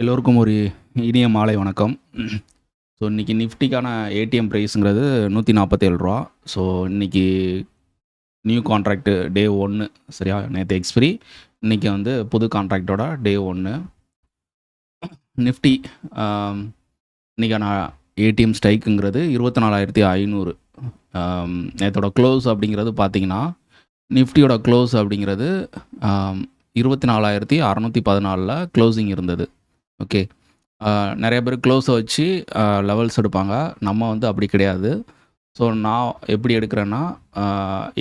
எல்லோருக்கும் ஒரு இனிய மாலை வணக்கம். ஸோ இன்னைக்கு நிஃப்டிக்கான ஏடிஎம் ப்ரைஸுங்கிறது ரூ. 147. ஸோ இன்னைக்கு நியூ கான்ட்ராக்ட் டே 1 சரியா? நேற்று எக்ஸ்பிரி. இன்னைக்கு வந்து புது கான்ட்ராக்டோட டே 1. நிஃப்டி இன்னைக்கான ஏடிஎம் ஸ்ட்ரைக்குங்கிறது 24,500. நேற்றோட க்ளோஸ் அப்படிங்கிறது பார்த்தீங்கன்னா, நிஃப்டியோட க்ளோஸ் அப்படிங்கிறது 24,614 க்ளோசிங் இருந்தது. ஓகே. நிறைய பேர் க்ளோஸை வச்சு லெவல்ஸ் எடுப்பாங்க. நம்ம வந்து அப்படி கிடையாது. ஸோ நான் எப்படி எடுக்கிறேன்னா,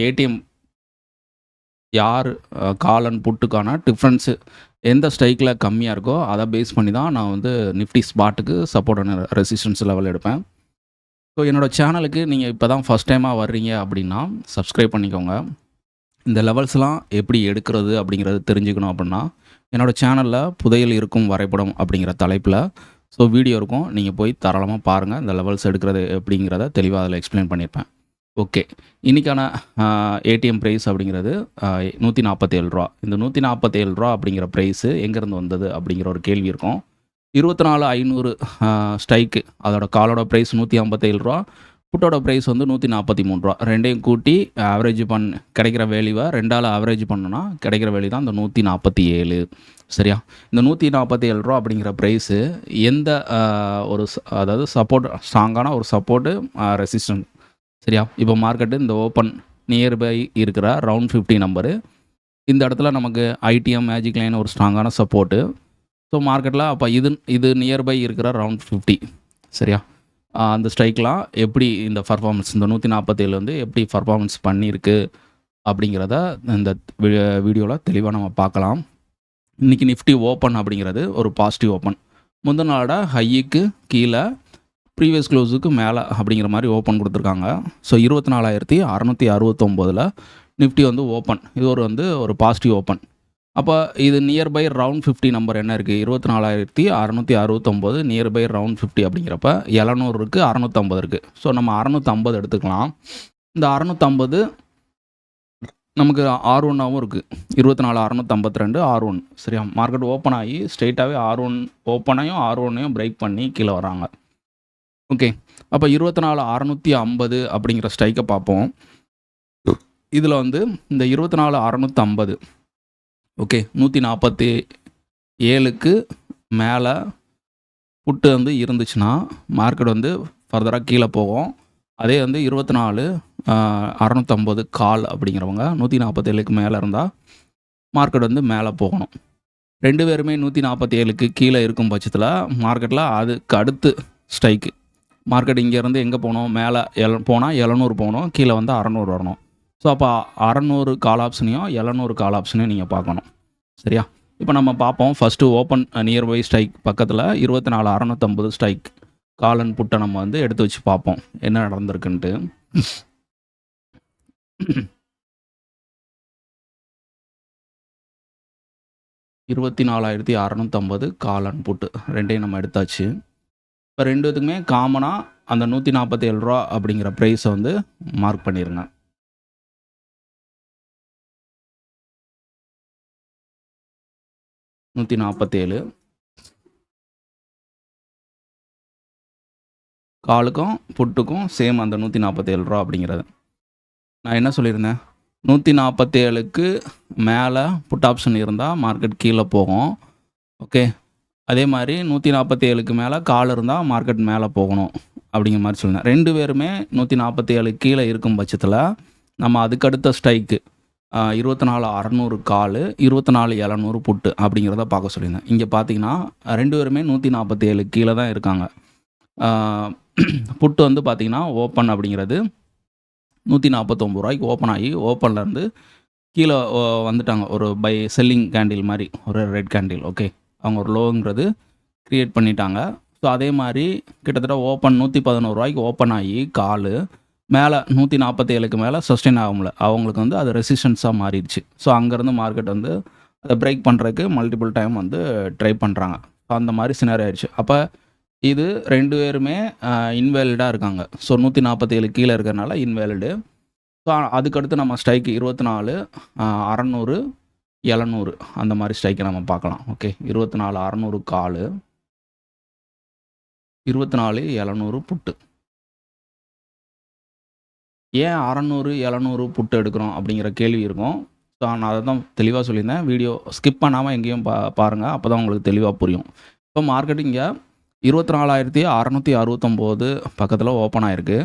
ஏடிஎம் யார் கால் அண்ட் புட்டுக்கான டிஃப்ரென்ஸு எந்த ஸ்ட்ரைக்கில் கம்மியாக இருக்கோ அதை பேஸ் பண்ணி தான் நான் வந்து நிஃப்டி ஸ்பாட்டுக்கு சப்போர்ட் அண்ட் ரெசிஸ்டன்ஸ் லெவல் எடுப்பேன். ஸோ என்னோடய சேனலுக்கு நீங்கள் இப்போ தான் ஃபஸ்ட் டைமாக வர்றீங்க அப்படின்னா சப்ஸ்கிரைப் பண்ணிக்கோங்க. இந்த லெவல்ஸ்லாம் எப்படி எடுக்கிறது அப்படிங்கிறது தெரிஞ்சுக்கணும் அப்படின்னா, என்னோடய சேனலில் புதையல் இருக்கும் வரைபடம் அப்படிங்கிற தலைப்பில் வீடியோ இருக்கும். நீங்கள் போய் தாராளமாக பாருங்கள். இந்த லெவல்ஸ் எடுக்கிறது எப்படிங்கிறத தெளிவாக அதில் எக்ஸ்பிளைன் பண்ணியிருப்பேன். ஓகே. இன்றைக்கான ஏடிஎம் ப்ரைஸ் அப்படிங்கிறது ரூ. 147. இந்த ரூ. 147 அப்படிங்கிற ப்ரைஸு எங்கேருந்து வந்தது அப்படிங்கிற ஒரு கேள்வி இருக்கும். 24,500 ஸ்ட்ரைக்கு, அதோட காலோட ப்ரைஸ் ரூ. 157. புட்டோட ப்ரைஸ் வந்து ரூ. 143. ரெண்டையும் கூட்டி ஆவரேஜ் கிடைக்கிற வேல்யூவை 2ஆல் ஆவரேஜ் பண்ணோன்னா கிடைக்கிற வேல்யூ தான் இந்த 147. சரியா? இந்த ரூ. 147 அப்படிங்கிற ப்ரைஸு எந்த அதாவது சப்போர்ட், ஸ்ட்ராங்கான ஒரு சப்போர்ட்டு ரெசிஸ்டன்ட். சரியா? இப்போ மார்க்கெட்டு இந்த ஓப்பன் நியர்பை இருக்கிற ரவுண்ட் 50 நம்பரு. இந்த இடத்துல நமக்கு ஐடிஎம் மேஜிக் லைன் ஒரு ஸ்ட்ராங்கான சப்போர்ட்டு. ஸோ மார்க்கெட்டில் அப்போ இது நியர்பை இருக்கிற ரவுண்ட் 50. சரியா? அந்த ஸ்ட்ரைக்லாம் எப்படி இந்த பர்ஃபார்மன்ஸ், இந்த 147 வந்து எப்படி பர்ஃபார்மன்ஸ் பண்ணியிருக்கு அப்படிங்கிறத இந்த வீடியோவில் தெளிவாக நம்ம பார்க்கலாம். இன்றைக்கி நிஃப்டி ஓப்பன் அப்படிங்கிறது ஒரு பாசிட்டிவ் ஓப்பன். முந்தின நாளோட ஹைக்கு கீழே, ப்ரீவியஸ் க்ளோஸுக்கு மேலே அப்படிங்கிற மாதிரி ஓப்பன் கொடுத்துருக்காங்க. ஸோ 24,669 நிஃப்டி வந்து ஓப்பன். இது ஒரு பாசிட்டிவ் ஓப்பன். அப்போ இது நியர்பை ரவுண்ட் 50 நம்பர் என்ன இருக்குது? 24,669 நியர்பை ரவுண்ட் 50 அப்படிங்கிறப்ப 700 இருக்குது, 650 இருக்குது. ஸோ நம்ம 650 எடுத்துக்கலாம். இந்த 650 நமக்கு R1ஆகவும் இருக்குது. 24,652 R1. சரியா? மார்க்கெட் ஓப்பன் ஆகி ஸ்ட்ரெயிட்டாகவே R1 ஓப்பனையும் R1ஐயும் பிரேக் பண்ணி கீழே வராங்க. ஓகே. அப்போ 24,650 அப்படிங்கிற ஸ்ட்ரைக்கை பார்ப்போம். இதில் வந்து இந்த 24,650 ஓகே 147க்கு மேலே புட்டு வந்து இருந்துச்சுன்னா மார்க்கெட் வந்து ஃபர்தராக கீழே போகும். அதே வந்து 24,650 கால் அப்படிங்கிறவங்க 147க்கு மேலே இருந்தால் மார்க்கெட் வந்து மேலே போகணும். ரெண்டு பேருமே 147க்கு கீழே இருக்கும் பட்சத்தில் மார்க்கெட்டில் அதுக்கு அடுத்து ஸ்ட்ரைக்கு. மார்க்கெட் இங்கேருந்து எங்கே போகணும்? மேலே போனால் 700 போகணும், கீழே வந்து 600 வரணும். ஸோ அப்போ 600 கால் ஆப்ஷனையும் 700 கால் ஆப்ஷனையும் நீங்கள் பார்க்கணும். சரியா? இப்போ நம்ம பார்ப்போம். ஃபஸ்ட்டு ஓப்பன் நியர்பை ஸ்ட்ரைக் பக்கத்தில் 24,650 ஸ்ட்ரைக் கால் அண்ட் புட்டை நம்ம வந்து எடுத்து வச்சு பார்ப்போம் என்ன நடந்திருக்குன்ட்டு. 24,650 கால் அண்ட் புட்டு ரெண்டையும் நம்ம எடுத்தாச்சு. இப்போ ரெண்டுத்துக்குமே காமனாக அந்த 147 அப்படிங்கிற ப்ரைஸை வந்து மார்க் பண்ணிடுங்க. $147 காலுக்கும் புட்டுக்கும் சேம் அந்த 147 அப்படிங்கிறது. நான் என்ன சொல்லியிருந்தேன்? 147க்கு மேலே புட் ஆப்ஷன் இருந்தால் மார்க்கெட் கீழே போகும். ஓகே. அதே மாதிரி 147க்கு மேலே கால் இருந்தால் மார்க்கெட் மேலே போகணும் அப்படிங்கிற மாதிரி சொல்லியிருந்தேன். ரெண்டு பேருமே 147 கீழே இருக்கும் பட்சத்தில் நம்ம அதுக்கடுத்த ஸ்ட்ரைக்கு 24,600 கால், 24,700 புட்டு அப்படிங்கிறத பார்க்க சொல்லியிருந்தேன். இங்கே பார்த்தீங்கன்னா ரெண்டு பேருமே 147 கீழே தான் இருக்காங்க. புட்டு வந்து பார்த்திங்கன்னா ஓப்பன் அப்படிங்கிறது 149 ஓப்பன் ஆகி ஓப்பன்லேருந்து கீழே வந்துட்டாங்க. ஒரு பை செல்லிங் கேண்டில் மாதிரி ஒரு ரெட் கேண்டில். ஓகே. அவங்க ஒரு லோங்கிறது க்ரியேட் பண்ணிட்டாங்க. ஸோ அதே மாதிரி கிட்டத்தட்ட ஓப்பன் 111 ஓப்பன் ஆகி கால் மேலே 147க்கு மேலே சஸ்டெயின் ஆகும்ல, அவங்களுக்கு வந்து அது ரெசிஸ்டன்ஸாக மாறிடுச்சு. ஸோ அங்கேருந்து மார்க்கெட் வந்து அதை பிரேக் பண்ணுறதுக்கு மல்டிபிள் டைம் வந்து ட்ரை பண்ணுறாங்க. ஸோ அந்த மாதிரி சினாரி ஆயிடுச்சு. அப்போ இது ரெண்டு பேருமே இன்வேலிடாக இருக்காங்க. ஸோ 147 கீழே இருக்கிறனால இன்வேலிடு. ஸோ அதுக்கடுத்து நம்ம ஸ்ட்ரைக்கு 24,600 700 அந்த மாதிரி ஸ்ட்ரைக்கை நம்ம பார்க்கலாம். ஓகே. 24,600 கால், 24,700 புட்டு. ஏன் 600, 700 புட்டு எடுக்கிறோம் அப்படிங்கிற கேள்வி இருக்கும். ஸோ நான் அதை தான் தெளிவா சொல்லியிருந்தேன். வீடியோ ஸ்கிப் பண்ணாம எங்கேயும் பாருங்க. அப்பதான் உங்களுக்கு தெளிவா புரியும். இப்போ மார்க்கெட் இங்க 24,669 பக்கத்துல ஓப்பன் ஆயிருக்கு.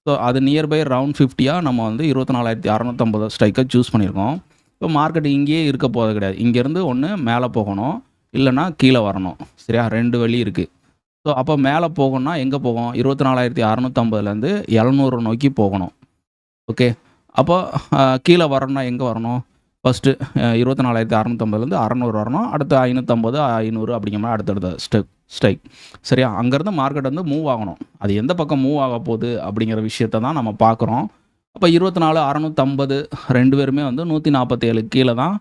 ஸோ அது நியர்பை ரவுண்ட் 50யா நம்ம வந்து 24,650 ஸ்ட்ரைக்கை சூஸ் பண்ணியிருக்கோம். இப்போ மார்க்கெட் இங்கேயே இருக்க போறது கிடையாது. இங்கேருந்து ஒன்று மேலே போகணும், இல்லைன்னா கீழே வரணும். சரியா? 2 வழி இருக்கு. ஸோ அப்போ மேலே போகணும்னா எங்கே போகும்? 24,650லேருந்து 700 நோக்கி போகணும். ஓகே. அப்போ கீழே வரணும்னா எங்கே வரணும்? ஃபஸ்ட்டு 24,650லேருந்து 600 வரணும். அடுத்து 550, 500 அப்படிங்கிற மாதிரி அடுத்தடுத்த ஸ்ட்ரைக். சரியா? அங்கேருந்து மார்க்கெட் வந்து மூவ் ஆகணும். அது எந்த பக்கம் மூவ் ஆக போகுது அப்படிங்கிற விஷயத்த தான் நம்ம பார்க்குறோம். அப்போ 24,650 2 பேருமே வந்து 147 கீழே தான்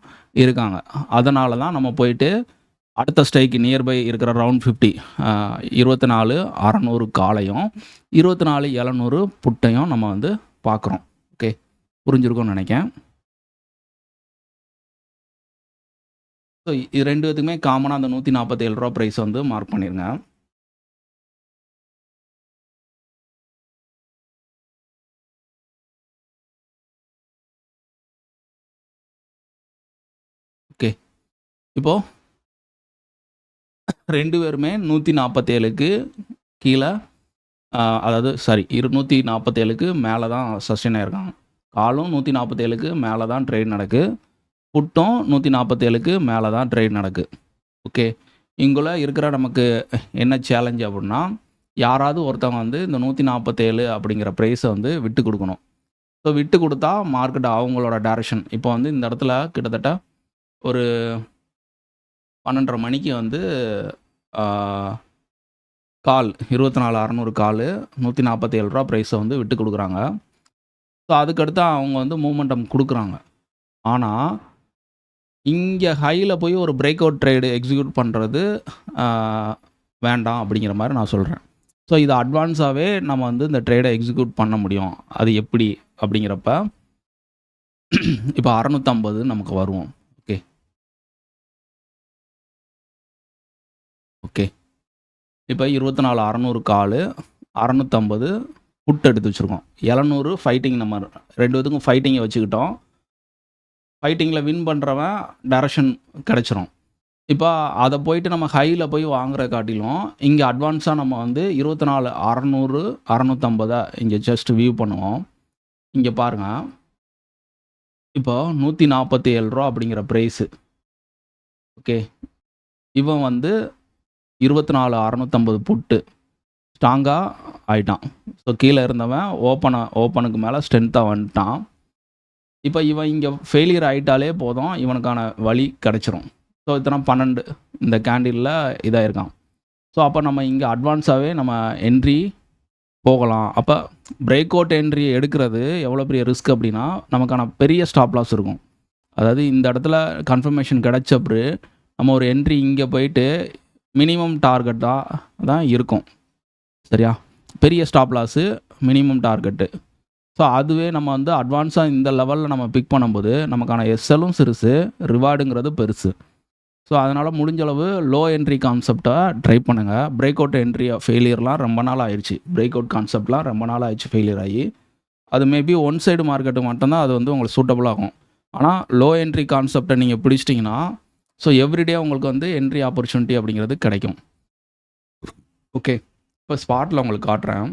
இருக்காங்க. அதனால தான் நம்ம போயிட்டு அடுத்த ஸ்ட்ரைக்கு நியர்பை இருக்கிற ரவுண்ட் 50 24,600 காலையும் 24,700 புட்டையும் நம்ம வந்து பார்க்குறோம். ஓகே, புரிஞ்சிருக்கும்னு நினைக்கிறேன். ஸோ இது 2 பேத்துக்குமே காமனாக அந்த ரூ. 147 ப்ரைஸ் வந்து மார்க் பண்ணிருங்க. ஓகே, இப்போ 2 பேருமே 147க்கு கீழே அதாவது சாரி 147க்கு மேலே தான் சஸ்டெயின் ஆயிருக்காங்க. காலும் 147க்கு மேலே தான் ட்ரேட் நடக்கு. புட்டும் 147க்கு மேலே தான் ட்ரேட் நடக்கு. ஓகே, இங்குள்ள இருக்கிற நமக்கு என்ன சேலஞ்ச் அப்படின்னா, யாராவது ஒருத்தவங்க வந்து இந்த 147 அப்படிங்கிற ப்ரைஸை வந்து விட்டு கொடுக்கணும். ஸோ விட்டு கொடுத்தா மார்க்கெட் அவங்களோட டைரக்ஷன் இப்போ வந்து இந்த இடத்துல கிட்டத்தட்ட ஒரு 12:30 மணிக்கு வந்து கால் 24,600 கால் ரூ. 147 ப்ரைஸை வந்து விட்டு கொடுக்குறாங்க. ஸோ அதுக்கடுத்து அவங்க வந்து மூமெண்டம் கொடுக்குறாங்க. ஆனால் இங்கே ஹையில் போய் ஒரு பிரேக் அவுட் ட்ரேடு எக்ஸிக்யூட் பண்ணுறது வேண்டாம் அப்படிங்கிற மாதிரி நான் சொல்கிறேன். ஸோ இது அட்வான்ஸாகவே நம்ம வந்து இந்த ட்ரேடை எக்ஸிக்யூட் பண்ண முடியும். அது எப்படி அப்படிங்கிறப்ப இப்போ 650 நமக்கு வருவோம். ஓகே ஓகே இப்போ 24,600 கால் 650 புட் எடுத்து வச்சுருக்கோம். 700 ஃபைட்டிங் நம்ம 2 பேத்துக்கும் ஃபைட்டிங்கை வச்சுக்கிட்டோம். ஃபைட்டிங்கில் வின் பண்ணுறவன் டைரக்ஷன் கிடச்சிரும். இப்போ அதை போயிட்டு நம்ம ஹையில் போய் வாங்குற காட்டிலும் இங்கே அட்வான்ஸாக நம்ம வந்து 24,600 650 இங்கே ஜஸ்ட் வியூ பண்ணுவோம். இங்கே பாருங்கள், இப்போ 147 அப்படிங்கிற ப்ரைஸு. ஓகே, இவன் வந்து 24,650 புட்டு ஸ்ட்ராங்காக ஆயிட்டான். ஸோ கீழே இருந்தவன் ஓப்பனுக்கு மேலே ஸ்ட்ரென்த்தாக வந்துட்டான். இப்போ இவன் இங்கே ஃபெயிலியர் ஆகிட்டாலே போதும், இவனுக்கான வழி கிடச்சிரும். ஸோ இத்தனை 12 இந்த கேண்டிலில் இதாக இருக்கான். ஸோ அப்போ நம்ம இங்கே அட்வான்ஸாகவே நம்ம என்ட்ரி போகலாம். அப்போ பிரேக் அவுட் என்ட்ரி எடுக்கிறது எவ்வளோ பெரிய ரிஸ்க் அப்படின்னா, நமக்கான பெரிய ஸ்டாப் லாஸ் இருக்கும். அதாவது இந்த இடத்துல கன்ஃபர்மேஷன் கிடச்சப்பறு நம்ம ஒரு என்ட்ரி இங்கே போயிட்டு மினிமம் டார்கெட் தான் இருக்கும். சரியா? பெரிய stop loss minimum target. So அதுவே நம்ம வந்து அட்வான்ஸாக இந்த லெவலில் நம்ம பிக் பண்ணும்போது நமக்கான எஸ்எல்லும் சிறுசு, ரிவார்டுங்கிறது பெருசு. ஸோ அதனால் முடிஞ்சளவு லோ என்ட்ரி கான்செப்டை ட்ரை பண்ணுங்கள். பிரேக் அவுட் என்ட்ரி ஃபெயிலியர்லாம் ரொம்ப நாள் ஆயிடுச்சு. பிரேக் அவுட் கான்செப்ட்லாம் ரொம்ப நாள் ஆயிடுச்சு ஃபெயிலியர் ஆகி. அது மேபி ஒன் சைடு மார்க்கெட்டு மட்டும்தான் அது வந்து உங்களுக்கு சூட்டபுள் ஆகும். ஆனால் லோ என்ட்ரி கான்செப்டை நீங்கள் பிடிச்சிட்டிங்கன்னா ஸோ எவ்ரிடே உங்களுக்கு வந்து என்ட்ரி ஆப்பர்ச்சுனிட்டி அப்படிங்கிறது கிடைக்கும். ஓகே, இப்போ ஸ்பாட்டில் உங்களுக்கு காட்டுறேன்.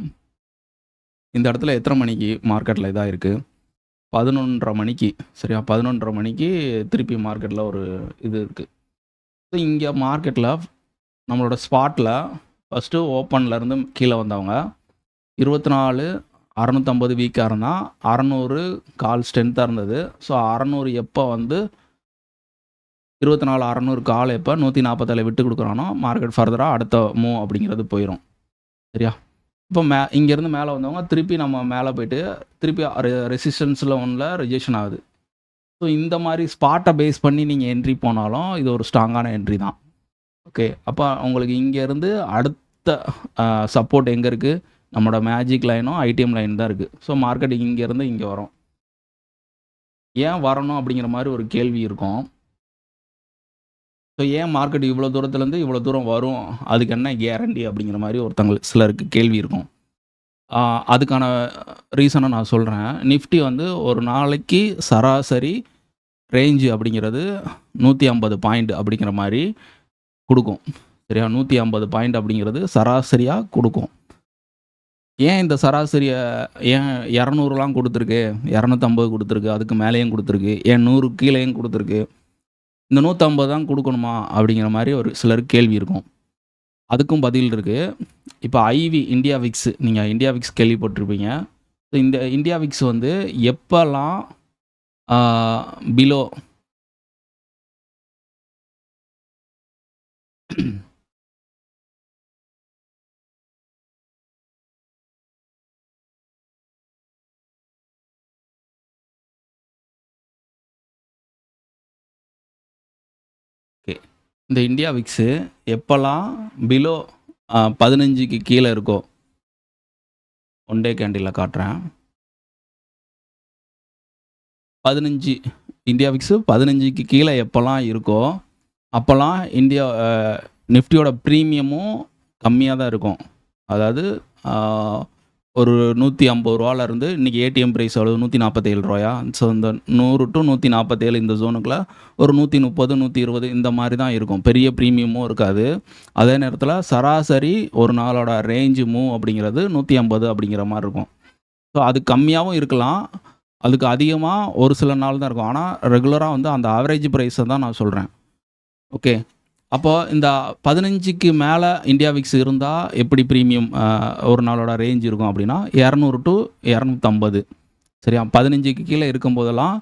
இந்த இடத்துல எத்தனை மணிக்கு மார்க்கெட்டில் இதாக இருக்குது? 11:30 மணிக்கு. சரியா? 11:30 மணிக்கு திருப்பி மார்க்கெட்டில் ஒரு இது இருக்குது. ஸோ இங்கே மார்க்கெட்டில் நம்மளோட ஸ்பாட்டில் ஃபஸ்ட்டு ஓப்பன்லேருந்து கீழே வந்தவங்க 24,650 வீக்காக இருந்தால் 600 கால் ஸ்ட்ரென்த்தாக இருந்தது. ஸோ 600 எப்போ வந்து 24,600 கால் எப்போ 147 விட்டு கொடுக்குறானோ மார்க்கெட் ஃபர்தராக அடுத்த மூவ் அப்படிங்கிறது போயிடும். சரியா? இப்போ இங்கேருந்து மேலே வந்தவங்க திருப்பி நம்ம மேலே போயிட்டு திருப்பி ரெசிஸ்டன்ஸில் ஒன்றில் ரிஜெக்ஷன் ஆகுது. ஸோ இந்த மாதிரி ஸ்பாட்டை பேஸ் பண்ணி நீங்கள் என்ட்ரி போனாலும் இது ஒரு ஸ்ட்ராங்கான என்ட்ரி தான். ஓகே, அப்போ உங்களுக்கு இங்கேருந்து அடுத்த சப்போர்ட் எங்கே இருக்குது? நம்மளோட மேஜிக் லைனும் ஐடிஎம் லைன் தான் இருக்குது. ஸோ மார்க்கெட் இங்கேருந்து இங்கே வரும். ஏன் வரணும் அப்படிங்கிற மாதிரி ஒரு கேள்வி இருக்கும். ஸோ ஏன் மார்க்கெட் இவ்வளோ தூரத்துலேருந்து இவ்வளோ தூரம் வரும், அதுக்கு என்ன கேரண்டி அப்படிங்கிற மாதிரி சிலருக்கு கேள்வி இருக்கும். அதுக்கான ரீசனை நான் சொல்கிறேன். நிஃப்டி வந்து ஒரு நாளைக்கு சராசரி ரேஞ்சு அப்படிங்கிறது 150 பாயிண்ட் அப்படிங்கிற மாதிரி கொடுக்கும். சரியா? 150 பாயிண்ட் அப்படிங்கிறது சராசரியாக கொடுக்கும். ஏன் இந்த சராசரியை ஏன் 200லாம் கொடுத்துருக்கு, 250 கொடுத்துருக்கு, அதுக்கு மேலேயும் கொடுத்துருக்கு, ஏன் 100 கீழேயும் கொடுத்துருக்கு, இந்த 150 தான் கொடுக்கணுமா அப்படிங்கிற மாதிரி ஒரு சிலருக்கு கேள்வி இருக்கும். அதுக்கும் பதில் இருக்குது. இப்போ ஐவி இந்தியா விக்ஸ், நீங்கள் இந்தியா விக்ஸ் கேள்விப்பட்டிருப்பீங்க. ஸோ இந்த இந்தியா விக்ஸ் வந்து எப்போல்லாம் பிலோ ஓகே, இந்த இந்தியா விக்ஸு எப்போல்லாம் பிலோ 15க்கு கீழே இருக்கோ, ஒன் டே கேண்டிலில் காட்டுறேன். 15 இந்தியா விக்ஸு 15க்கு கீழே எப்போல்லாம் இருக்கோ, அப்போல்லாம் நிஃப்டியோட ப்ரீமியமும் கம்மியாக தான் இருக்கும். அதாவது ஒரு 150 ரூபாலேருந்து இன்றைக்கி ஏடிஎம் ப்ரைஸ் எவ்வளோ, 147 ரூபாயா? ஸோ இந்த 100 to 147 இந்த ஜோனுக்குள்ள ஒரு 130, 120 இந்த மாதிரி தான் இருக்கும். பெரிய ப்ரீமியமும் இருக்காது. அதே நேரத்தில் சராசரி ஒரு நாளோட ரேஞ்சு மூவ் அப்படிங்கிறது 150 அப்படிங்கிற மாதிரி இருக்கும். ஸோ அது கம்மியாகவும் இருக்கலாம், அதுக்கு அதிகமாக ஒரு சில நாள் தான் இருக்கும். ஆனால் ரெகுலராக வந்து அந்த ஆவரேஜ் ப்ரைஸை தான் நான் சொல்கிறேன். ஓகே, அப்போது இந்த 15க்கு மேலே இந்தியா விக்ஸ் இருந்தால் எப்படி ப்ரீமியம் ஒரு நாளோட ரேஞ்ச் இருக்கும் அப்படின்னா 200 to 250. சரியா? 15க்கு கீழே இருக்கும்போதெல்லாம்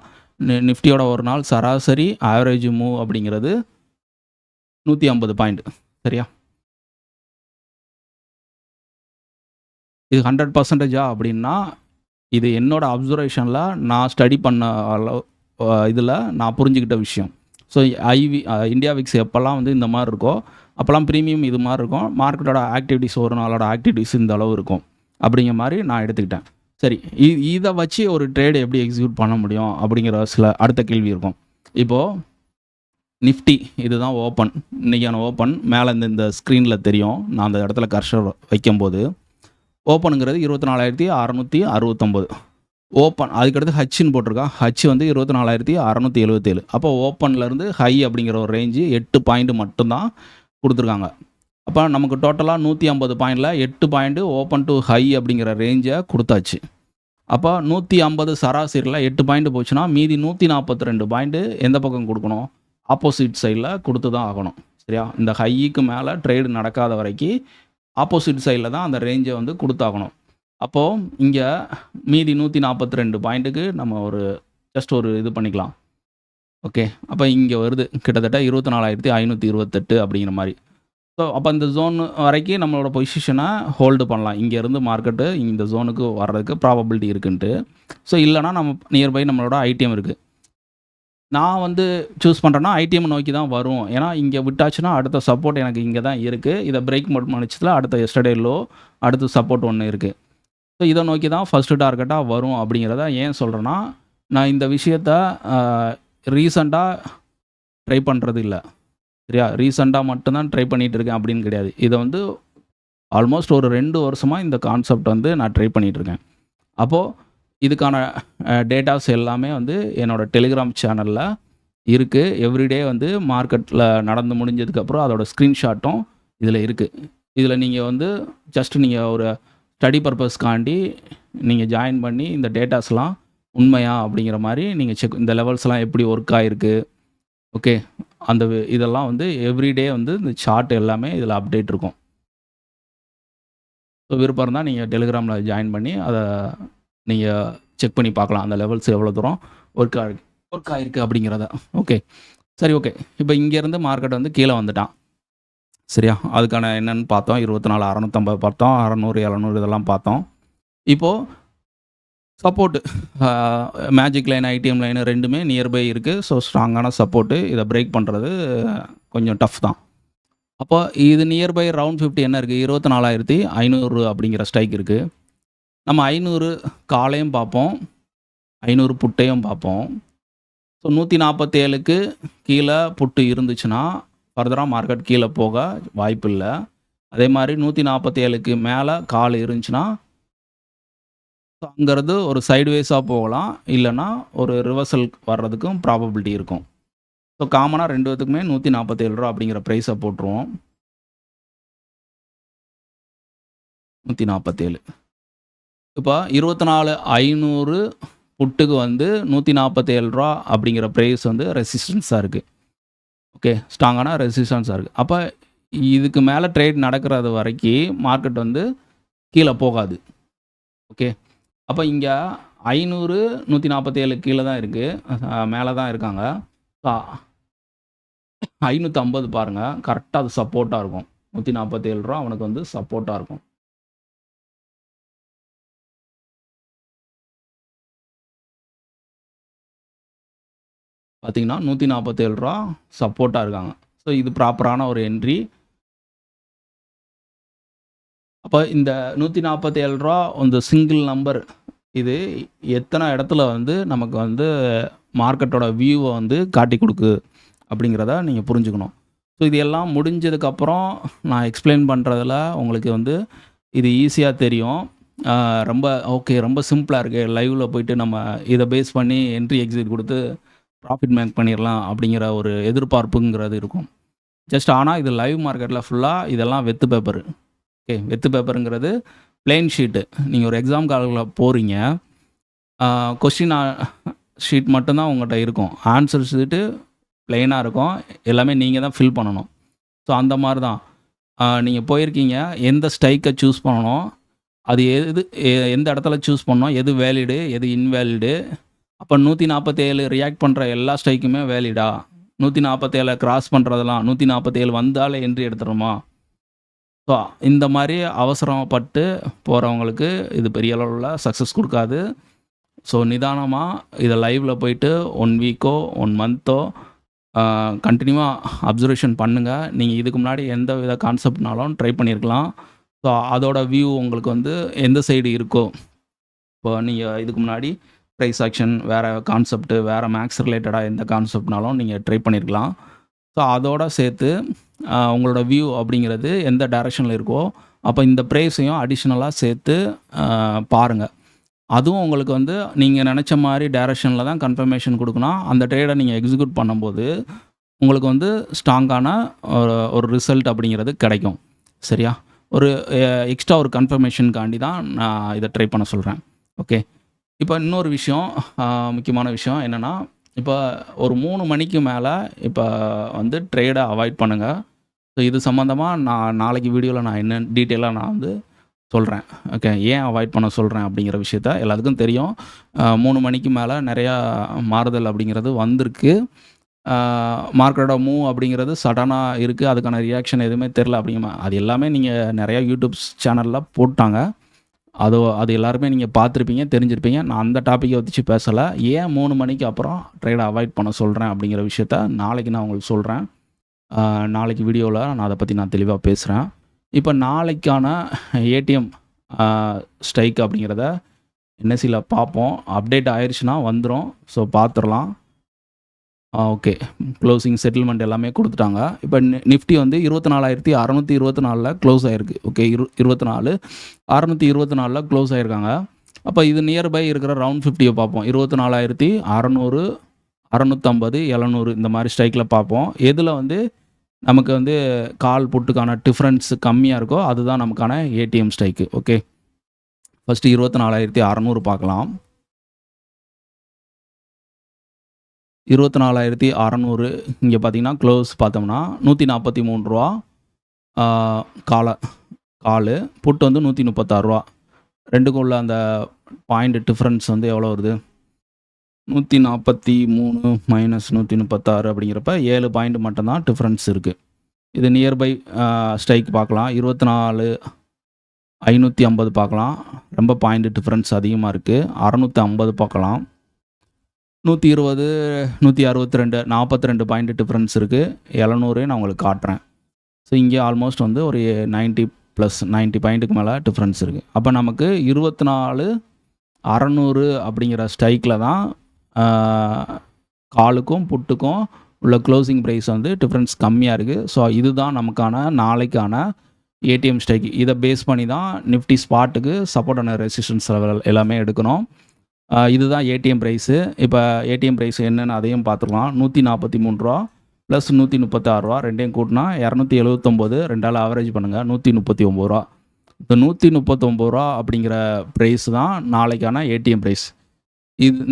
நிஃப்டியோட ஒரு நாள் சராசரி ஆவரேஜ் மூவ் அப்படிங்கிறது 150 பாயிண்ட். சரியா? இது 100%ஆ அப்படின்னா இது என்னோட அப்சர்வேஷனில் நான் ஸ்டடி பண்ண இதில் நான் புரிஞ்சுக்கிட்ட விஷயம். ஸோ இந்தியா விக்ஸ் எப்போல்லாம் வந்து இந்த மாதிரி இருக்கோ அப்போல்லாம் ப்ரீமியம் இது மாதிரி இருக்கும். மார்க்கெட்டோட ஆக்டிவிட்டிஸ் ஒரு நாளோட ஆக்டிவிட்டிஸ் இந்த அளவு இருக்கும் அப்படிங்கிற மாதிரி நான் எடுத்துக்கிட்டேன். சரி, இதை வச்சு ஒரு ட்ரேடு எப்படி எக்ஸிக்யூட் பண்ண முடியும் அப்படிங்கிற சில அடுத்த கேள்வி இருக்கும். இப்போது நிஃப்டி இதுதான் ஓப்பன், இன்றைக்கான ஓப்பன் மேலே இந்த ஸ்க்ரீனில் தெரியும். நான் அந்த இடத்துல கர்சர் வைக்கும்போது ஓப்பனுங்கிறது 24,669 ஓப்பன். அதுக்கடுத்து ஹச்சுன்னு போட்டிருக்கான். ஹச் வந்து 24,677. அப்போ ஓப்பன்லேருந்து ஹை அப்படிங்கிற ஒரு ரேஞ்சு 8 பாயிண்ட் மட்டும்தான் கொடுத்துருக்காங்க. அப்போ நமக்கு டோட்டலாக 150 பாயிண்டில் 8 பாயிண்ட்டு ஓப்பன் டு ஹை அப்படிங்கிற ரேஞ்சை கொடுத்தாச்சு. அப்போ 150 சராசரியில் 8 பாயிண்ட் போச்சுன்னா மீதி 142 பாயிண்ட்டு எந்த பக்கம் கொடுக்கணும்? ஆப்போசிட் சைடில் கொடுத்து தான் ஆகணும். சரியா? இந்த ஹைக்கு மேலே ட்ரேடு நடக்காத வரைக்கும் ஆப்போசிட் சைடில் தான் அந்த ரேஞ்சை வந்து கொடுத்தாகணும். அப்போது இங்கே மீதி 142 பாயிண்ட்டுக்கு நம்ம ஜஸ்ட் ஒரு இது பண்ணிக்கலாம். ஓகே, அப்போ இங்கே வருது கிட்டத்தட்ட 24,528 அப்படிங்கிற மாதிரி. ஸோ அப்போ இந்த ஜோன் வரைக்கும் நம்மளோட பொசிஷனை ஹோல்டு பண்ணலாம். இங்கேருந்து மார்க்கெட்டு இந்த ஜோனுக்கு வர்றதுக்கு ப்ராபபிலிட்டி இருக்குன்ட்டு. ஸோ இல்லைனா நம்ம நியர்பை நம்மளோட ஐடிஎம் இருக்குது. நான் வந்து சூஸ் பண்ணுறேன்னா ஐடிஎம் நோக்கி தான் வரும். ஏன்னா இங்கே விட்டாச்சுன்னா அடுத்த சப்போர்ட் எனக்கு இங்கே தான் இருக்குது. இதை பிரேக் பண்ணிச்சதில் அடுத்த எஸ்டர்டே லோ, அடுத்த சப்போர்ட் ஒன்று இருக்குது. ஸோ இதை நோக்கி தான் ஃபஸ்ட்டு டார்கெட்டாக வரும். அப்படிங்கிறத ஏன் சொல்கிறேன்னா, நான் இந்த விஷயத்த ரீசண்டாக ட்ரை பண்ணுறது இல்லை. சரியா? ரீசண்டாக மட்டும்தான் ட்ரை பண்ணிகிட்டு இருக்கேன் அப்படின்னு கிடையாது. இதை வந்து ஆல்மோஸ்ட் ஒரு 2 வருஷமாக இந்த கான்செப்ட் வந்து நான் ட்ரை பண்ணிகிட்ருக்கேன். அப்போது இதுக்கான டேட்டாஸ் எல்லாமே வந்து என்னோடய டெலிகிராம் சேனலில் இருக்குது. எவ்ரிடே வந்து மார்க்கெட்டில் நடந்து முடிஞ்சதுக்கப்புறம் அதோட ஸ்க்ரீன்ஷாட்டும் இதில் இருக்குது. இதில் நீங்கள் வந்து ஜஸ்ட் நீங்கள் ஒரு ஸ்டடி பர்பஸ்க்காண்டி நீங்கள் ஜாயின் பண்ணி இந்த டேட்டாஸ்லாம் உண்மையா அப்படிங்கிற மாதிரி நீங்கள் இந்த லெவல்ஸ்லாம் எப்படி ஒர்க் ஆகிருக்கு, ஓகே, அந்த இதெல்லாம் வந்து எவ்ரிடே வந்து இந்த சார்ட் எல்லாமே இதில் அப்டேட் இருக்கும். ஸோ விருப்பம் இருந்தால் நீங்கள் டெலிகிராமில் ஜாயின் பண்ணி அதை நீங்கள் செக் பண்ணி பார்க்கலாம். அந்த லெவல்ஸ் எவ்வளோ தூரம் ஒர்க் ஆகிருக்கு அப்படிங்கிறத. ஓகே, சரி, ஓகே. இப்போ இங்கேருந்து மார்க்கெட் வந்து கீழே வந்துட்டான். சரியா? அதுக்கான என்னென்னு பார்த்தோம். 24,650 பார்த்தோம், 600, 700 இதெல்லாம் பார்த்தோம். இப்போது support magic line, IDM line ரெண்டுமே நியர்பை இருக்குது. ஸோ ஸ்ட்ராங்கான சப்போர்ட்டு. இதை பிரேக் பண்ணுறது கொஞ்சம் டஃப் தான். அப்போ இது நியர்பை ரவுண்ட் 50 என்ன இருக்குது? 24,500 அப்படிங்கிற ஸ்ட்ரைக் இருக்குது. நம்ம 500 காலையும் பார்ப்போம், 500 புட்டையும் பார்ப்போம். ஸோ 147க்கு கீழே புட்டு இருந்துச்சுன்னா ஃபர்தராக மார்க்கெட் கீழே போக வாய்ப்பு இல்லை. அதே மாதிரி 147க்கு மேலே கால் இருந்துச்சுன்னா அங்கிறது ஒரு சைட்வேஸாக போகலாம், இல்லைன்னா ஒரு ரிவர்சல் வர்றதுக்கும் ப்ராபபிலிட்டி இருக்கும். ஸோ காமனாக 2 பேத்துக்குமே ரூ. 147 அப்படிங்கிற ப்ரைஸை போட்டுருவோம். 147 இப்போ 24,500 புட்டுக்கு வந்து ரூ. 147 அப்படிங்கிற ப்ரைஸ் வந்து ரெசிஸ்டன்ஸாக இருக்குது. ஓகே, ஸ்ட்ராங்கான ரெசிஸ்டன்ஸாக இருக்குது. அப்போ இதுக்கு மேலே ட்ரேட் நடக்கிறது வரைக்கும் மார்க்கெட் வந்து கீழே போகாது. ஓகே, அப்போ இங்கே 500 147 கீழே தான் இருக்குது, மேலே தான் இருக்காங்க. 550 பாருங்கள், கரெக்டாக அது சப்போர்ட்டாக இருக்கும். ரூ. 147 அவனுக்கு வந்து சப்போர்ட்டாக இருக்கும். பார்த்தீங்கன்னா ரூ. 147 சப்போர்ட்டாக இருக்காங்க. ஸோ இது ப்ராப்பரான ஒரு என்ட்ரி. அப்போ இந்த ரூ. 147 இந்த சிங்கிள் நம்பர் இது எத்தனை இடத்துல வந்து நமக்கு வந்து மார்க்கெட்டோட வியூவை வந்து காட்டி கொடுக்கு அப்படிங்கிறத நீங்கள் புரிஞ்சுக்கணும். ஸோ இது எல்லாம் முடிஞ்சதுக்கப்புறம் நான் எக்ஸ்பிளைன் பண்ணுறதுல உங்களுக்கு வந்து இது ஈஸியாக தெரியும். ரொம்ப ஓகே, ரொம்ப சிம்பிளாக இருக்குது. லைவில் போயிட்டு நம்ம இதை பேஸ் பண்ணி என்ட்ரி எக்ஸிட் கொடுத்து ப்ராஃபிட் மேக் பண்ணிடலாம் அப்படிங்கிற ஒரு எதிர்பார்ப்புங்கிறது இருக்கும். ஜஸ்ட் ஆனால் இது லைவ் மார்க்கெட்டில் ஃபுல்லாக இதெல்லாம் வெத்து பேப்பர். ஓகே, வெத்து பேப்பருங்கிறது பிளெயின் ஷீட்டு. நீங்கள் ஒரு எக்ஸாம் காலில் போகிறீங்க, கொஸ்டின் ஷீட் மட்டும்தான் உங்கள்கிட்ட இருக்கும், ஆன்சர் ஷீட்டு பிளெயினாக இருக்கும், எல்லாமே நீங்கள் தான் ஃபில் பண்ணணும். ஸோ அந்த மாதிரி தான் நீங்கள் போயிருக்கீங்க, எந்த ஸ்ட்ரைக்கை சூஸ் பண்ணணும், அது எந்த இடத்துல சூஸ் பண்ணணும், எது வேலிடு எது இன்வேலிடு. அப்போ 147 ரியாக்ட் பண்ணுற எல்லா ஸ்ட்ரைக்குமே வேலிடா, 147 கிராஸ் பண்ணுறதெல்லாம் 147 வந்தாலே என்ட்ரி எடுத்துருமா. ஸோ இந்த மாதிரி அவசரப்பட்டு போகிறவங்களுக்கு இது பெரிய அளவில் சக்ஸஸ் கொடுக்காது. ஸோ நிதானமாக இதை லைவில் போயிட்டு 1 வீக்கோ 1 மந்த்தோ கண்டினியூவாக அப்சர்வேஷன் பண்ணுங்கள். நீங்கள் இதுக்கு முன்னாடி எந்த வித கான்செப்ட்னாலும் ட்ரை பண்ணியிருக்கலாம். ஸோ அதோட வியூ உங்களுக்கு வந்து எந்த சைடு இருக்கோ, இப்போ நீங்கள் இதுக்கு முன்னாடி ப்ரைஸ் ஆக்ஷன், வேறு கான்செப்ட்டு, வேறு மேக்ஸ் ரிலேட்டடாக எந்த கான்செப்ட்னாலும் நீங்கள் ட்ரை பண்ணியிருக்கலாம். ஸோ அதோடு சேர்த்து உங்களோட வியூ அப்படிங்கிறது எந்த டைரெக்ஷனில் இருக்கோ, அப்போ இந்த ப்ரைஸையும் அடிஷ்னலாக சேர்த்து பாருங்கள். அதுவும் உங்களுக்கு வந்து நீங்கள் நினச்ச மாதிரி டைரெக்ஷனில் தான் கன்ஃபர்மேஷன் கொடுக்கணும். அந்த ட்ரேடை நீங்கள் எக்ஸிக்யூட் பண்ணும்போது உங்களுக்கு வந்து ஸ்ட்ராங்கான ஒரு ரிசல்ட் அப்படிங்கிறது கிடைக்கும். சரியா? ஒரு எக்ஸ்ட்ரா ஒரு கன்ஃபர்மேஷனுக்காண்டி தான் நான் இதை ட்ரை பண்ண சொல்கிறேன். ஓகே, இப்போ இன்னொரு விஷயம், முக்கியமான விஷயம் என்னென்னா, இப்போ ஒரு 3 மணிக்கு மேலே இப்போ வந்து ட்ரேடை அவாய்ட் பண்ணுங்கள். ஸோ இது சம்மந்தமாக நான் நாளைக்கு வீடியோவில் நான் என்ன டீட்டெயிலாக நான் வந்து சொல்கிறேன். ஓகே, ஏன் அவாய்ட் பண்ண சொல்கிறேன் அப்படிங்கிற விஷயத்த எல்லாத்துக்கும் தெரியும். 3 மணிக்கு மேலே நிறையா மாறுதல் அப்படிங்கிறது வந்திருக்கு. மார்க்கெட்டோட மூவ் அப்படிங்கிறது சடனாக இருக்குது, அதுக்கான ரியாக்ஷன் எதுவுமே தெரில அப்படிங்கிற அது எல்லாமே நீங்கள் நிறையா யூடியூப் சேனலில் போட்டாங்க. அது எல்லாருமே நீங்கள் பார்த்துருப்பீங்க, தெரிஞ்சிருப்பீங்க. நான் அந்த டாப்பிக்கை வச்சு பேசலை. ஏன் 3 மணிக்கு அப்புறம் ட்ரேடை அவாய்ட் பண்ண சொல்கிறேன் அப்படிங்கிற விஷயத்த நாளைக்கு நான் உங்களுக்கு சொல்கிறேன். நாளைக்கு வீடியோவில் நான் அதை பற்றி நான் தெளிவாக பேசுகிறேன். இப்போ நாளைக்கான ஏடிஎம் ஸ்ட்ரைக் அப்படிங்கிறத என்எஸ்சியில் பார்ப்போம். அப்டேட் ஆயிடுச்சுன்னா வந்துடும். ஸோ பார்த்துடலாம். ஓகே, க்ளோசிங் செட்டில்மெண்ட் எல்லாமே கொடுத்துட்டாங்க. இப்போ நிஃப்டி வந்து 24,624 க்ளோஸ் ஆகிருக்கு. ஓகே, 24,624 க்ளோஸ் ஆகிருக்காங்க. அப்போ இது நியர்பை இருக்கிற ரவுண்ட் 50 பார்ப்போம். 24,600, 650, 700 இந்த மாதிரி ஸ்ட்ரைக்கில் பார்ப்போம். எதில் வந்து நமக்கு வந்து கால் புட்டுக்கான டிஃப்ரென்ஸ் கம்மியாக இருக்கோ அதுதான் நமக்கான ஏடிஎம் ஸ்ட்ரைக்கு. ஓகே, ஃபஸ்ட்டு 24,600 பார்க்கலாம். 24,600 இங்கே பார்த்தீங்கன்னா க்ளோஸ் பார்த்தோம்னா ₹143 காலு, புட்டு வந்து ₹136. ரெண்டுக்கும் உள்ள அந்த பாயிண்ட் டிஃப்ரென்ஸ் வந்து எவ்வளோ வருது? 143 மைனஸ் 136 அப்படிங்கிறப்ப 7 பாயிண்ட் மட்டும்தான் டிஃப்ரென்ஸ் இருக்குது. இது நியர்பை ஸ்ட்ரைக் பார்க்கலாம். 24,550 பார்க்கலாம், ரொம்ப பாயிண்ட் டிஃப்ரென்ஸ் அதிகமாக இருக்குது. 650 பார்க்கலாம். 120, 162, 42 பாயிண்ட் டிஃப்ரென்ஸ் இருக்குது. 700 நான் உங்களுக்கு காட்டுறேன். ஸோ இங்கே ஆல்மோஸ்ட் வந்து ஒரு 90 பாயிண்ட்டுக்கு மேலே டிஃப்ரென்ஸ் இருக்குது. அப்போ நமக்கு 24,600 அப்படிங்கிற ஸ்ட்ரைக்கில் தான் காலுக்கும் புட்டுக்கும் உள்ள க்ளோசிங் ப்ரைஸ் வந்து டிஃப்ரென்ஸ் கம்மியாக இருக்குது. ஸோ இதுதான் நமக்கான நாளைக்கான ஏடிஎம் ஸ்ட்ரைக். இதை பேஸ் பண்ணி தான் நிஃப்டி ஸ்பாட்டுக்கு சப்போர்ட் அண்ட் ரெசிஸ்டன்ஸ் லெவல் எல்லாமே எடுக்கணும். இதுதான் ஏடிஎம் ப்ரைஸு. இப்போ ஏடிஎம் ப்ரைஸ் என்னென்னு அதையும் பார்த்துக்கலாம். $143 ப்ளஸ் $136 ரெண்டையும் கூட்டினா $279. ரெண்டால் ஆவரேஜ் பண்ணுங்கள், $139. இந்த $139 அப்படிங்கிற ப்ரைஸ் தான் நாளைக்கான ஏடிஎம் ப்ரைஸ்.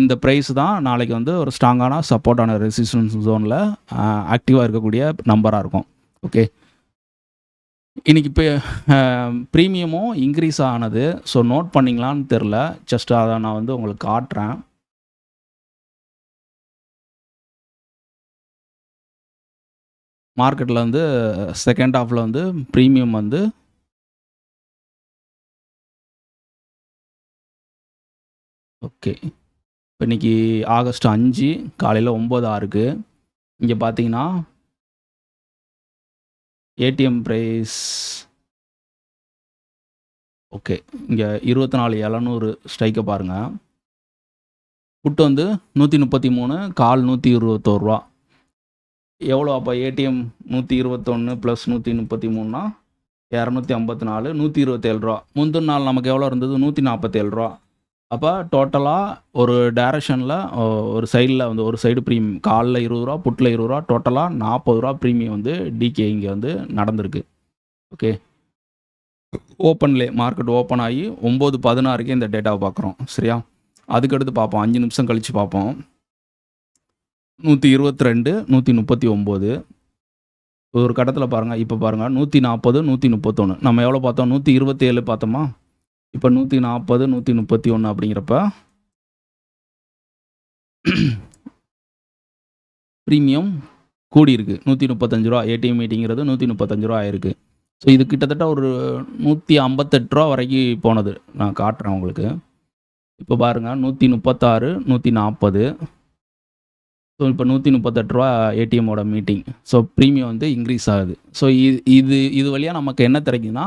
இந்த ப்ரைஸ் தான் நாளைக்கு வந்து ஒரு ஸ்ட்ராங்கான சப்போர்ட்டான ரெசிஸ்டன்ஸ் ஜோனில் ஆக்டிவாக இருக்கக்கூடிய நம்பராக இருக்கும். ஓகே, இன்றைக்கி இப்போ ப்ரீமியமும் இன்க்ரீஸ் ஆனது. ஸோ நோட் பண்ணிங்களான்னு தெரில, ஜஸ்ட் அதை நான் வந்து உங்களுக்கு காட்டுறேன். மார்க்கெட்டில் வந்து செகண்ட் ஹாஃபில் வந்து ப்ரீமியம் வந்து ஓகே, இப்போ இன்றைக்கி ஆகஸ்ட் 5 காலையில் 9:06 இங்கே பார்த்தீங்கன்னா ஏடிஎம் ப்ரைஸ் ஓகே, இங்கே 24,700 ஸ்ட்ரைக்கை பாருங்கள். புட்டு வந்து 133, கால் $121. எவ்வளோ அப்போ ஏடிஎம் 121 ப்ளஸ் 133னா 254, $127. முந்தின நாள் நமக்கு எவ்வளோ இருந்தது? $147. அப்போ டோட்டலாக ஒரு டைரக்ஷனில் ஒரு சைடில் வந்து ஒரு சைடு ப்ரீமியம் காலில் $20, புட்டில் $20, டோட்டலாக $40 ப்ரீமியம் வந்து டிகே இங்கே வந்து நடந்திருக்கு. ஓகே, ஓப்பன்லே மார்க்கெட் ஓப்பன் ஆகி 9:16 இந்த டேட்டாவை பார்க்குறோம். சரியா, அதுக்கடுத்து பார்ப்போம், 5 நிமிஷம் கழித்து பார்ப்போம். 122, 139 ஒரு கட்டத்தில் பாருங்கள். இப்போ பாருங்கள் 140, 131. நம்ம எவ்வளோ பார்த்தோம்? 127 பார்த்தோமா? இப்போ 140, 131 அப்படிங்கிறப்ப ப்ரீமியம் கூடியிருக்கு. $135 ஏடிஎம் மீட்டிங்கிறது $135 ஆயிருக்கு. ஸோ இது கிட்டத்தட்ட ஒரு $158 வரைக்கும் போனது. நான் காட்டுறேன் உங்களுக்கு. இப்போ பாருங்கள் 136, 140. ஸோ இப்போ $138 ஏடிஎம்மோட மீட்டிங். ஸோ ப்ரீமியம் வந்து இன்க்ரீஸ் ஆகுது. ஸோ இது வழியாக நமக்கு என்ன கிடைக்குதுன்னா,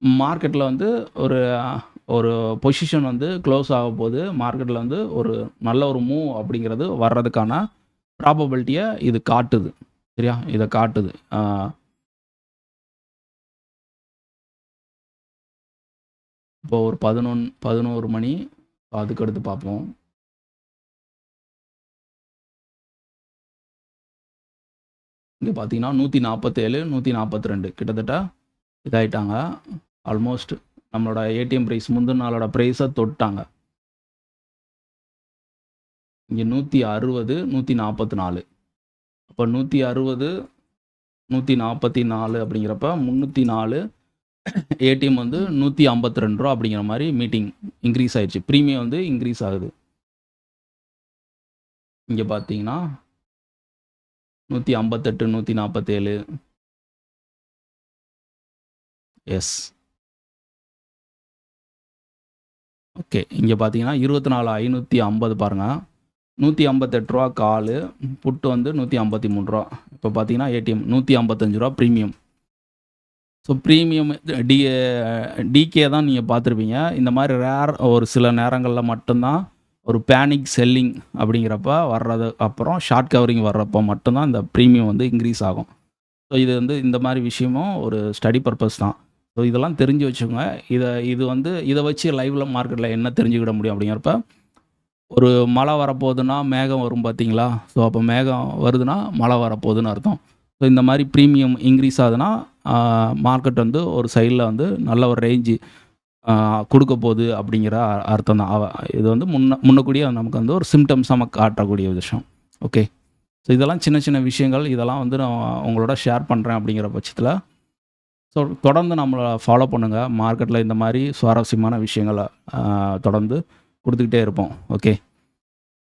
மார்க்கெட்டில் வந்து ஒரு பொசிஷன் வந்து க்ளோஸ் ஆக போது, மார்க்கெட்டில் வந்து ஒரு நல்ல ஒரு மூவ் அப்படிங்கிறது வர்றதுக்கான ப்ராபபிலிட்டியை இது காட்டுது. சரியா, இதை காட்டுது. இப்போ ஒரு 11 மணி, அதுக்கடுத்து பார்ப்போம். இங்கே பார்த்தீங்கன்னா 147, 142 கிட்டத்தட்ட இதாகிட்டாங்க. ஆல்மோஸ்ட் நம்மளோட ஏடிஎம் ப்ரைஸ் முந்தின நாளோட ப்ரைஸை தொட்டாங்க. இங்கே 160, 144. அப்போ 160, 144 அப்படிங்கிறப்ப 304 ஏடிஎம் வந்து $152 அப்படிங்கிற மாதிரி மீட்டிங் இன்க்ரீஸ் ஆயிடுச்சு. ப்ரீமியம் வந்து இன்க்ரீஸ் ஆகுது. இங்கே பார்த்தீங்கன்னா 158, 147. Yes, okay. இங்கே பார்த்தீங்கன்னா 24,550 பாருங்கள். $158 காலு, புட்டு வந்து $153. இப்போ பார்த்தீங்கன்னா ஏடிஎம் $155 ப்ரீமியம். ஸோ ப்ரீமியம் டிகே தான் நீங்கள் பார்த்துருப்பீங்க. இந்த மாதிரி ரேர் ஒரு சில நேரங்களில் மட்டும்தான் ஒரு பேனிக் செல்லிங் அப்படிங்கிறப்ப வர்றது, அப்புறம் ஷார்ட் கவரிங் வர்றப்போ மட்டும்தான் இந்த ப்ரீமியம் வந்து இன்க்ரீஸ் ஆகும். ஸோ இது வந்து இந்த மாதிரி விஷயமும் ஒரு ஸ்டடி பர்பஸ் தான். ஸோ இதெல்லாம் தெரிஞ்சு வச்சுக்கோங்க. இதை வச்சு லைவில் மார்க்கெட்டில் என்ன தெரிஞ்சுக்கிட முடியும் அப்படிங்கிறப்ப, ஒரு மழை வரப்போகுதுன்னா மேகம் வரும் பார்த்தீங்களா? ஸோ அப்போ மேகம் வருதுன்னா மழை வரப்போகுதுன்னு அர்த்தம். ஸோ இந்த மாதிரி ப்ரீமியம் இன்க்ரீஸ் ஆகுதுன்னா மார்க்கெட் வந்து ஒரு சைடில் வந்து நல்ல ஒரு ரேஞ்சு கொடுக்க போகுது அப்படிங்கிற அர்த்தம் தான். இது வந்து முன்னக்கூடிய நமக்கு வந்து ஒரு சிம்டம்ஸாக காட்டக்கூடிய விஷயம். ஓகே, ஸோ இதெல்லாம் சின்ன சின்ன விஷயங்கள். இதெல்லாம் வந்து நான் உங்களோட ஷேர் பண்ணுறேன் அப்படிங்கிற பட்சத்தில் ஸோ தொடர்ந்து நம்மளை ஃபாலோ பண்ணுங்கள். மார்க்கெட்டில் இந்த மாதிரி சுவாரஸ்யமான விஷயங்களை தொடர்ந்து கொடுத்துக்கிட்டே இருப்போம். Okay,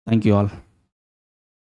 thank you all.